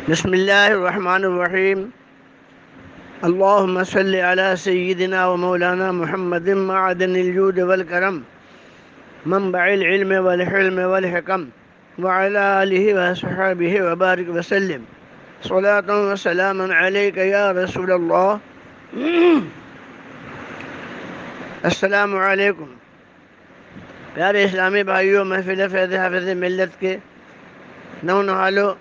بسم الله الرحمن الرحيم. اللهم صل على سيدنا ومولانا محمد معدن الجود والكرم منبع العلم والحلم والحكم وعلى آله وصحبه وبارك وسلم صلاة وسلاما عليك يا رسول الله. السلام علیکم پیارے اسلامی بھائیوں، محفل فیض حافظ ملت کے نونہالوں،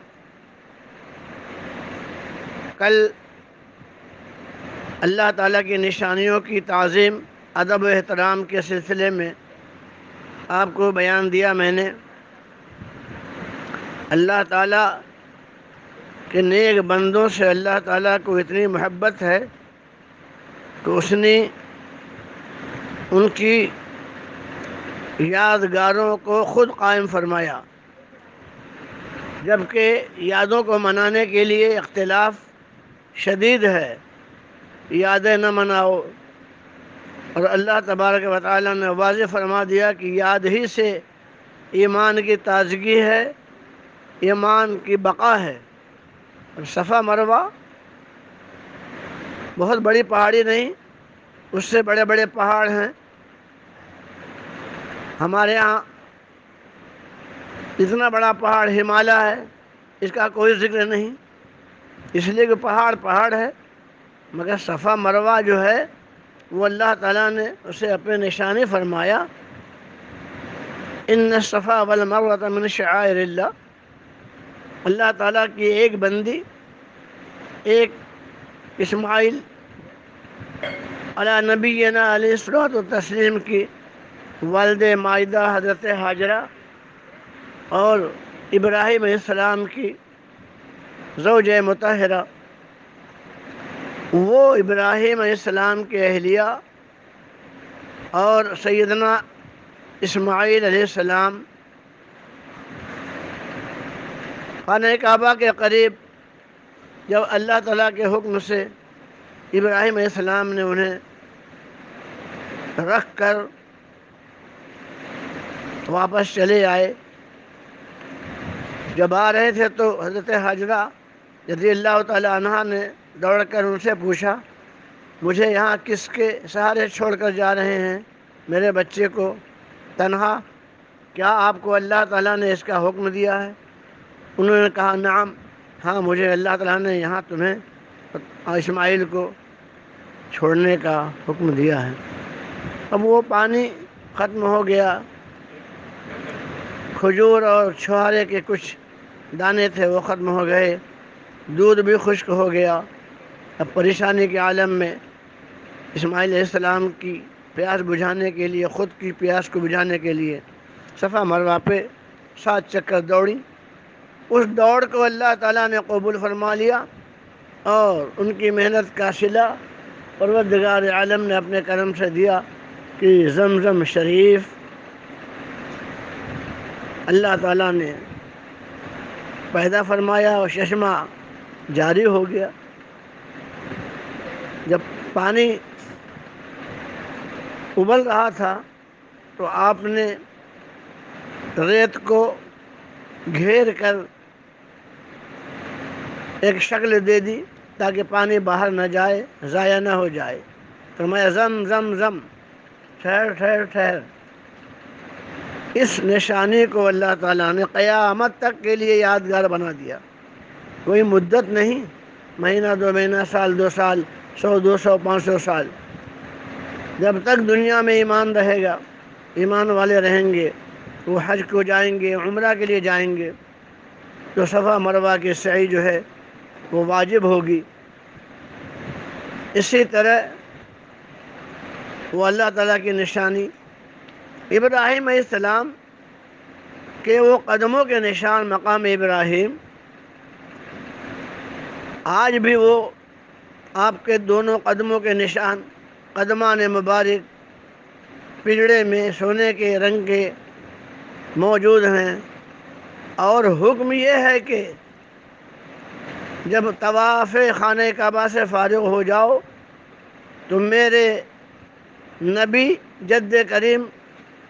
کل اللہ تعالیٰ کی نشانیوں کی تعظیم، ادب و احترام کے سلسلے میں آپ کو بیان دیا میں نے۔ اللہ تعالیٰ کے نیک بندوں سے اللہ تعالیٰ کو اتنی محبت ہے کہ اس نے ان کی یادگاروں کو خود قائم فرمایا، جبکہ یادوں کو منانے کے لیے اختلاف شدید ہے۔ یادیں نہ مناؤ، اور اللہ تبارک و تعالیٰ نے واضح فرما دیا کہ یاد ہی سے ایمان کی تازگی ہے، ایمان کی بقا ہے۔ اور صفا مروہ بہت بڑی پہاڑی نہیں، اس سے بڑے بڑے پہاڑ ہیں۔ ہمارے ہاں اتنا بڑا پہاڑ ہمالیہ ہے، اس کا کوئی ذکر نہیں، اس لیے کہ پہاڑ پہاڑ ہے، مگر صفا مروہ جو ہے وہ اللہ تعالیٰ نے اسے اپنے نشانی فرمایا۔ ان الصفا والمروہ من شعائر اللہ۔ اللہ تعالیٰ کی ایک بندی، ایک اسماعیل علی نبینا علیہ الصلوۃ والتسلیم کی والد مائدہ حضرت ہاجرہ اور ابراہیم علیہ السلام کی زوجہ مطہرہ، وہ ابراہیم علیہ السلام کے اہلیہ اور سیدنا اسماعیل علیہ السلام خانہ کعبہ کے قریب جب اللہ تعالیٰ کے حکم سے ابراہیم علیہ السلام نے انہیں رکھ کر واپس چلے آئے، جب آ رہے تھے تو حضرت ہاجرہ رضی اللہ تعالیٰ عنہا نے دوڑ کر ان سے پوچھا، مجھے یہاں کس کے سہارے چھوڑ کر جا رہے ہیں، میرے بچے کو تنہا؟ کیا آپ کو اللہ تعالیٰ نے اس کا حکم دیا ہے؟ انہوں نے کہا نعم، ہاں مجھے اللہ تعالیٰ نے یہاں تمہیں اسماعیل کو چھوڑنے کا حکم دیا ہے۔ اب وہ پانی ختم ہو گیا، کھجور اور چھوہارے کے کچھ دانے تھے وہ ختم ہو گئے، دودھ بھی خشک ہو گیا۔ اب پریشانی کے عالم میں اسماعیل علیہ السلام کی پیاس بجھانے کے لیے، خود کی پیاس کو بجھانے کے لیے صفا مروہ پہ 7 چکر دوڑی۔ اس دوڑ کو اللہ تعالیٰ نے قبول فرما لیا، اور ان کی محنت کا صلہ پروردگار عالم نے اپنے کرم سے دیا کہ زمزم شریف اللہ تعالیٰ نے پیدا فرمایا اور چشمہ جاری ہو گیا۔ جب پانی ابل رہا تھا تو آپ نے ریت کو گھیر کر ایک شکل دے دی تاکہ پانی باہر نہ جائے، ضائع نہ ہو جائے۔ فرمایا زم زم زم، ٹھہر ٹھہر ٹھہر۔ اس نشانی کو اللہ تعالیٰ نے قیامت تک کے لیے یادگار بنا دیا۔ کوئی مدت نہیں، مہینہ 2 مہینہ، سال 2 سال، 100 200 500 سال، جب تک دنیا میں ایمان رہے گا، ایمان والے رہیں گے، وہ حج کو جائیں گے، عمرہ کے لیے جائیں گے، تو صفا مروہ کی سعی جو ہے وہ واجب ہوگی۔ اسی طرح وہ اللہ تعالیٰ کی نشانی ابراہیم علیہ السلام کے وہ قدموں کے نشان مقام ابراہیم، آج بھی وہ آپ کے دونوں قدموں کے نشان، قدمان مبارک پجڑے میں سونے کے رنگ کے موجود ہیں۔ اور حکم یہ ہے کہ جب طواف خانہ کعبہ سے فارغ ہو جاؤ تو میرے نبی جد کریم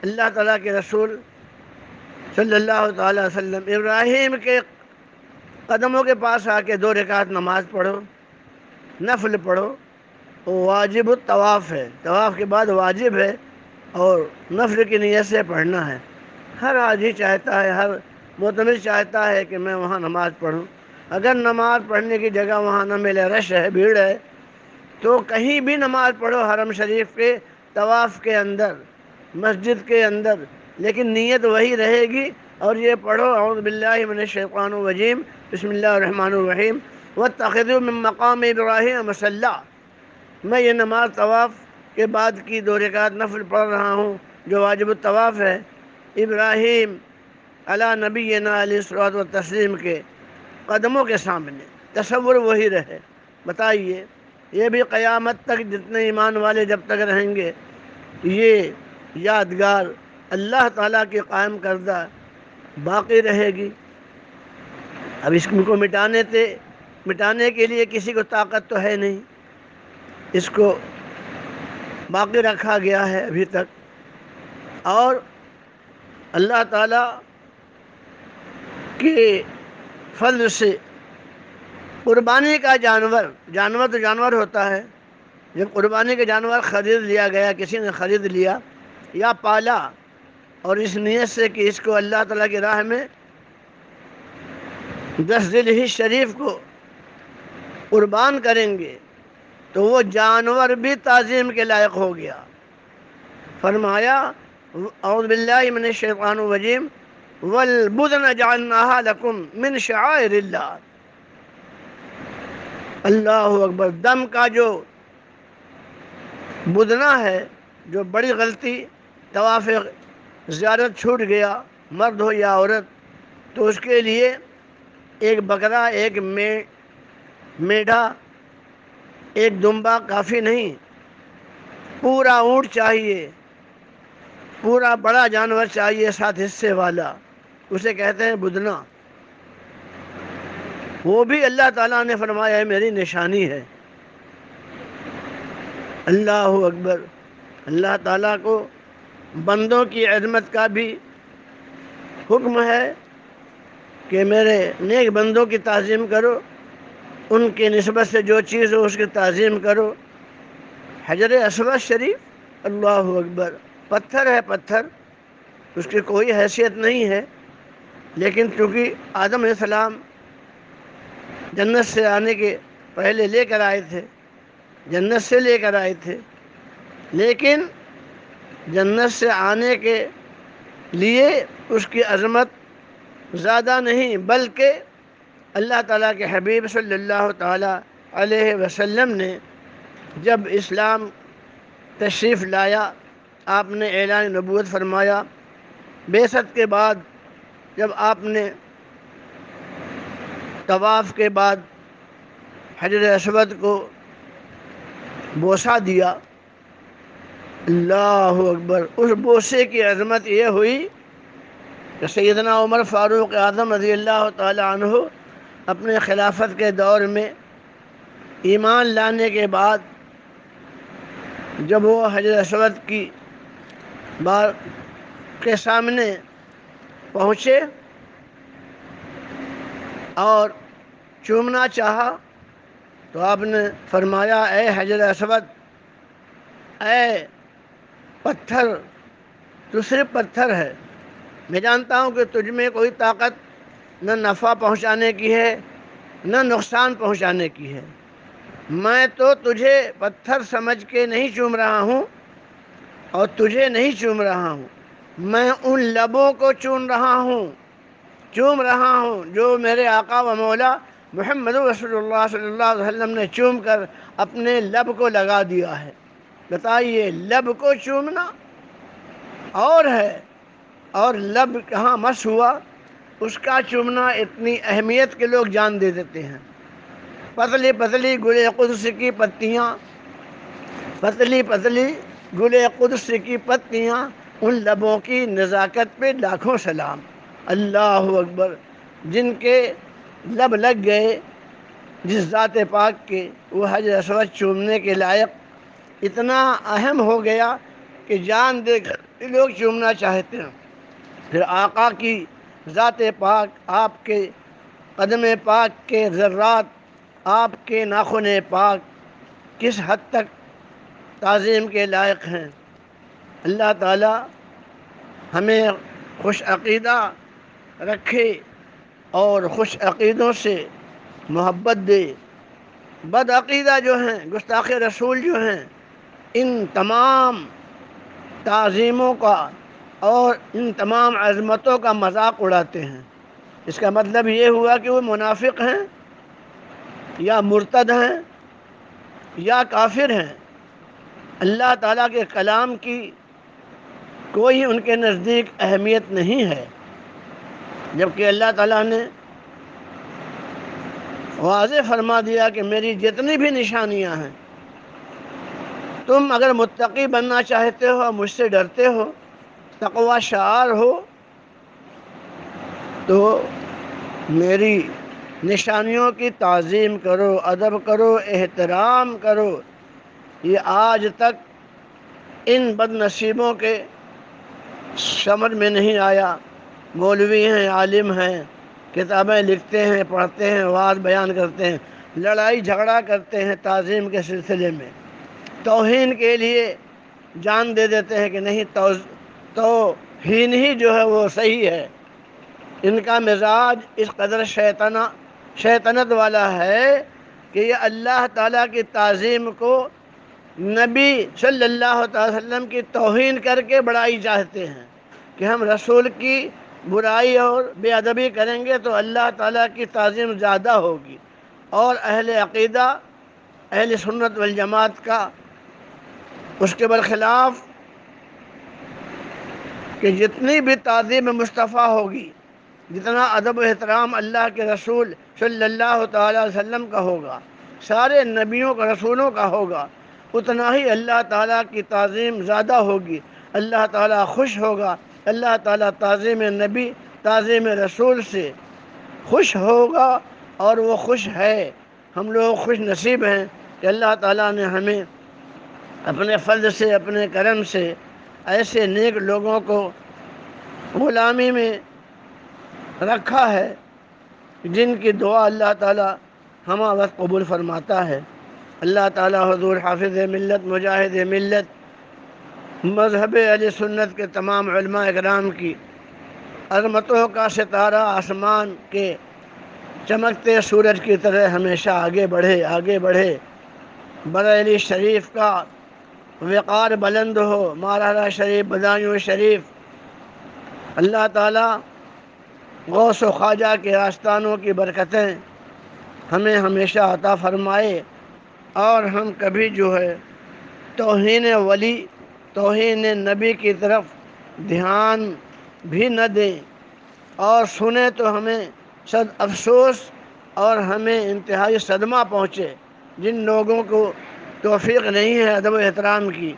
اللہ تعالیٰ کے رسول صلی اللہ تعالیٰ وسلم ابراہیم کے قدموں کے پاس آ کے 2 رکعت نماز پڑھو، نفل پڑھو، واجب الطواف ہے، طواف کے بعد واجب ہے اور نفل کی نیت سے پڑھنا ہے۔ ہر حاجی چاہتا ہے، ہر معتمر چاہتا ہے کہ میں وہاں نماز پڑھوں۔ اگر نماز پڑھنے کی جگہ وہاں نہ ملے، رش ہے، بھیڑ ہے، تو کہیں بھی نماز پڑھو حرم شریف کے طواف کے اندر، مسجد کے اندر، لیکن نیت وہی رہے گی۔ اور یہ پڑھو اعوذ باللہ من الشیطان الرجیم بسم اللہ الرحمن الرحیم واتخذوا من مقام ابراہیم مصلی۔ میں یہ نماز طواف کے بعد کی 2 رکعت نفل پڑھ رہا ہوں جو واجب الطواف ہے، ابراہیم علی نبینا علیہ الصلوۃ والتسلیم کے قدموں کے سامنے، تصور وہی رہے۔ بتائیے، یہ بھی قیامت تک جتنے ایمان والے جب تک رہیں گے یہ یادگار اللہ تعالیٰ کی قائم کردہ باقی رہے گی۔ اب اس کو مٹانے کے لیے کسی کو طاقت تو ہے نہیں، اس کو باقی رکھا گیا ہے ابھی تک۔ اور اللہ تعالیٰ کے فضل سے قربانی کا جانور تو جانور ہوتا ہے، جب قربانی کا جانور خرید لیا گیا، کسی نے خرید لیا یا پالا اور اس نیت سے کہ اس کو اللہ تعالیٰ کی راہ میں 10 ذی الحجہ شریف کو قربان کریں گے، تو وہ جانور بھی تعظیم کے لائق ہو گیا۔ فرمایا اعوذ باللہ من الشیطان الرجیم والبدن جعلناها لکم من شعائر اللہ۔ اللہ اکبر۔ دم کا جو بدنہ ہے، جو بڑی غلطی، طواف زیارت چھوٹ گیا، مرد ہو یا عورت، تو اس کے لیے ایک بکرا، ایک میڈھا، ایک دمبا کافی نہیں، پورا اونٹ چاہیے، پورا بڑا جانور چاہیے 7 حصے والا، اسے کہتے ہیں بدنہ۔ وہ بھی اللہ تعالیٰ نے فرمایا ہے میری نشانی ہے۔ اللہ اکبر۔ اللہ تعالیٰ کو بندوں کی عظمت کا بھی حکم ہے کہ میرے نیک بندوں کی تعظیم کرو، ان کی نسبت سے جو چیز ہو اس کی تعظیم کرو۔ حجر اسود شریف، اللہ اکبر، پتھر ہے، پتھر، اس کی کوئی حیثیت نہیں ہے، لیکن چونکہ آدم علیہ السلام جنت سے آنے کے پہلے لے کر آئے تھے، جنت سے لے کر آئے تھے، لیکن جنت سے آنے کے لیے اس کی عظمت زیادہ نہیں، بلکہ اللہ تعالیٰ کے حبیب صلی اللہ تعالیٰ علیہ وسلم نے جب اسلام تشریف لایا، آپ نے اعلان نبوت فرمایا۔ بعثت کے بعد جب آپ نے طواف کے بعد حجر اسود کو بوسہ دیا، اللہ اکبر، اس بوسے کی عظمت یہ ہوئی کہ سیدنا عمر فاروق اعظم رضی اللہ تعالی عنہ اپنے خلافت کے دور میں ایمان لانے کے بعد جب وہ حجر اسود کی بار کے سامنے پہنچے اور چومنا چاہا، تو آپ نے فرمایا اے حجر اسود، اے پتھر، تو صرف پتھر ہے، میں جانتا ہوں کہ تجھ میں کوئی طاقت نہ نفع پہنچانے کی ہے نہ نقصان پہنچانے کی ہے، میں تو تجھے پتھر سمجھ کے نہیں چوم رہا ہوں اور تجھے نہیں چوم رہا ہوں، میں ان لبوں کو چوم رہا ہوں جو میرے آقا و مولا محمد رسول اللہ صلی اللہ علیہ وسلم نے چوم کر اپنے لب کو لگا دیا ہے۔ بتائیے، لب کو چومنا اور ہے، اور لب کہاں مس ہوا اس کا چومنا اتنی اہمیت کے لوگ جان دے دیتے ہیں۔ پتلی پتلی گل قدس کی پتیاں، پتلی پتلی گل قدس کی پتیاں، ان لبوں کی نزاکت پہ لاکھوں سلام۔ اللہ اکبر۔ جن کے لب لگ گئے جس ذات پاک کے، وہ حجر اسود چومنے کے لائق اتنا اہم ہو گیا کہ جان دے کر لوگ چومنا چاہتے ہیں۔ پھر آقا کی ذات پاک، آپ کے قدم پاک کے ذرات آپ کے ناخن پاک کس حد تک تعظیم کے لائق ہیں۔ اللہ تعالی ہمیں خوش عقیدہ رکھے اور خوش عقیدوں سے محبت دے۔ بد عقیدہ جو ہیں، گستاخ رسول جو ہیں، ان تمام تعظیموں کا اور ان تمام عظمتوں کا مذاق اڑاتے ہیں۔ اس کا مطلب یہ ہوا کہ وہ منافق ہیں یا مرتد ہیں یا کافر ہیں۔ اللہ تعالیٰ کے کلام کی کوئی ان کے نزدیک اہمیت نہیں ہے، جبکہ اللہ تعالیٰ نے واضح فرما دیا کہ میری جتنی بھی نشانیاں ہیں، تم اگر متقی بننا چاہتے ہو اور مجھ سے ڈرتے ہو، تقوی شعار ہو، تو میری نشانیوں کی تعظیم کرو، ادب کرو، احترام کرو۔ یہ آج تک ان بد نصیبوں کے سمجھ میں نہیں آیا۔ مولوی ہیں، عالم ہیں، کتابیں لکھتے ہیں، پڑھتے ہیں، وعظ بیان کرتے ہیں، لڑائی جھگڑا کرتے ہیں تعظیم کے سلسلے میں، توہین کے لیے جان دے دیتے ہیں کہ نہیں توہین ہی جو ہے وہ صحیح ہے۔ ان کا مزاج اس قدر شیطنت والا ہے کہ یہ اللہ تعالیٰ کی تعظیم کو نبی صلی اللہ علیہ وسلم کی توہین کر کے بڑائی چاہتے ہیں کہ ہم رسول کی برائی اور بے ادبی کریں گے تو اللہ تعالیٰ کی تعظیم زیادہ ہوگی، اور اہل عقیدہ، اہل سنت والجماعت کا اس کے برخلاف کہ جتنی بھی تعظیم مصطفیٰ ہوگی، جتنا ادب و احترام اللہ کے رسول صلی اللہ تعالیٰ علیہ وسلم کا ہوگا، سارے نبیوں کا، رسولوں کا ہوگا، اتنا ہی اللہ تعالیٰ کی تعظیم زیادہ ہوگی، اللہ تعالیٰ خوش ہوگا، اللہ تعالیٰ تعظیم نبی، تعظیم رسول سے خوش ہوگا، اور وہ خوش ہے۔ ہم لوگ خوش نصیب ہیں کہ اللہ تعالیٰ نے ہمیں اپنے فضل سے، اپنے کرم سے ایسے نیک لوگوں کو غلامی میں رکھا ہے جن کی دعا اللہ تعالیٰ ہمہ وقت قبول فرماتا ہے۔ اللہ تعالیٰ حضور حافظ ملت، مجاہد ملت، مذہب اہل سنت کے تمام علماء اکرام کی عظمتوں کا ستارہ آسمان کے چمکتے سورج کی طرح ہمیشہ آگے بڑھے۔ بریلی شریف کا وقار بلند ہو، مارحلہ شریف، بدایوں شریف۔ اللہ تعالیٰ غوث و خواجہ کے آستانوں کی برکتیں ہمیں ہمیشہ عطا فرمائے، اور ہم کبھی جو ہے توہین ولی، توہین نبی کی طرف دھیان بھی نہ دیں، اور سنیں تو ہمیں صد افسوس اور ہمیں انتہائی صدمہ پہنچے۔ جن لوگوں کو توفیق نہیں ہے ادب و احترام کی،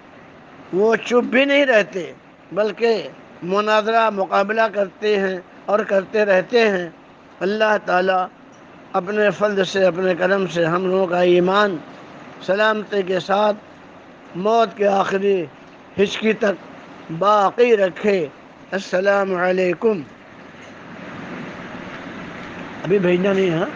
وہ چپ بھی نہیں رہتے بلکہ مناظرہ، مقابلہ کرتے ہیں اور کرتے رہتے ہیں۔ اللہ تعالیٰ اپنے فضل سے، اپنے کرم سے ہم لوگوں کا ایمان سلامتی کے ساتھ موت کے آخری ہچکی تک باقی رکھے۔ السلام علیکم۔ ابھی بھیجنا نہیں ہے ہاں؟